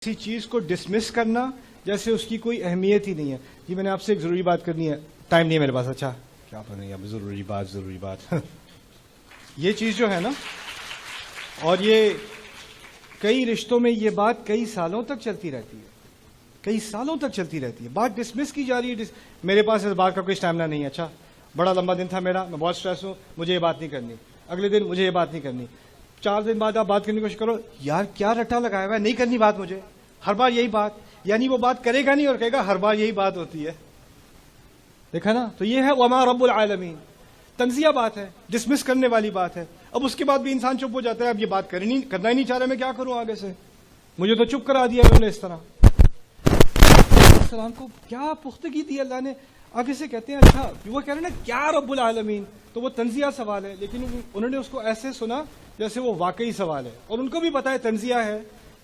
کسی چیز کو ڈسمس کرنا جیسے اس کی کوئی اہمیت ہی نہیں ہے. جی میں نے آپ سے ایک ضروری بات کرنی ہے, ٹائم نہیں ہے میرے پاس. اچھا کیا پتہ نہیں, اب ضروری بات یہ چیز جو ہے نا, اور یہ کئی رشتوں میں یہ بات کئی سالوں تک چلتی رہتی ہے, کئی سالوں تک چلتی رہتی ہے. بات ڈسمس کی جا رہی ہے. میرے پاس اس بات کا کوئی اسٹیمنا نہیں ہے. اچھا بڑا لمبا دن تھا میرا, میں بہت اسٹریس ہوں, مجھے یہ بات نہیں کرنی. اگلے دن مجھے یہ بات نہیں کرنی. 4 دن بعد آپ بات کرنے کی کوشش کرو, یار کیا رٹا لگایا ہوا ہے, نہیں کرنی بات مجھے, ہر بار یہی بات. یعنی وہ بات کرے گا نہیں اور کہے گا ہر بار یہی بات ہوتی ہے. دیکھا نا, تو یہ ہے وما رب العالمین. تنزیہ بات ہے, ڈسمس کرنے والی بات ہے. اب اس کے بعد بھی انسان چپ ہو جاتا ہے, اب یہ بات کرنا ہی نہیں چاہ رہا, میں کیا کروں آگے سے, مجھے تو چپ کرا دیا انہوں نے. اس طرح السلام کو کیا پختگی دی اللہ نے. آگے سے کہتے ہیں اچھا وہ کہہ رہے ہیں نا کیا رب العالمین, تو وہ تنزیہ سوال ہے, لیکن انہوں نے اس کو ایسے سنا جیسے وہ واقعی سوال ہے, اور ان کو بھی پتا ہے تنزیہ ہے,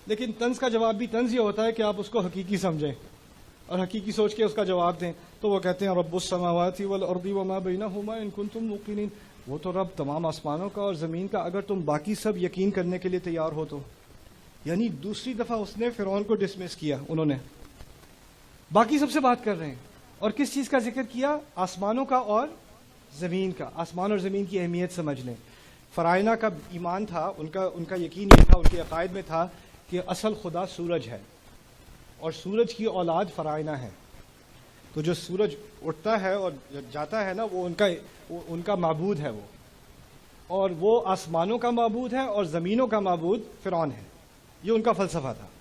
لیکن طنز کا جواب بھی طنز یہ ہوتا ہے کہ آپ اس کو حقیقی سمجھیں اور حقیقی سوچ کے اس کا جواب دیں. تو وہ کہتے ہیں رب السماوات والارض وما بینہما ان کنتم موقنین. وہ تو رب تمام آسمانوں کا اور زمین کا, اگر تم باقی سب یقین کرنے کے لیے تیار ہو تو. یعنی دوسری دفعہ اس نے فرعون کو ڈسمس کیا, انہوں نے باقی سب سے بات کر رہے ہیں, اور کس چیز کا ذکر کیا, آسمانوں کا اور زمین کا. آسمان اور زمین کی اہمیت سمجھ لیں. فرائنہ کا ایمان تھا, ان کا یقین یہ تھا, ان کے عقائد میں تھا کہ اصل خدا سورج ہے اور سورج کی اولاد فرائنہ ہے. تو جو سورج اٹھتا ہے اور جاتا ہے نا, وہ ان کا معبود ہے وہ, اور وہ آسمانوں کا معبود ہے اور زمینوں کا معبود فرعون ہے. یہ ان کا فلسفہ تھا.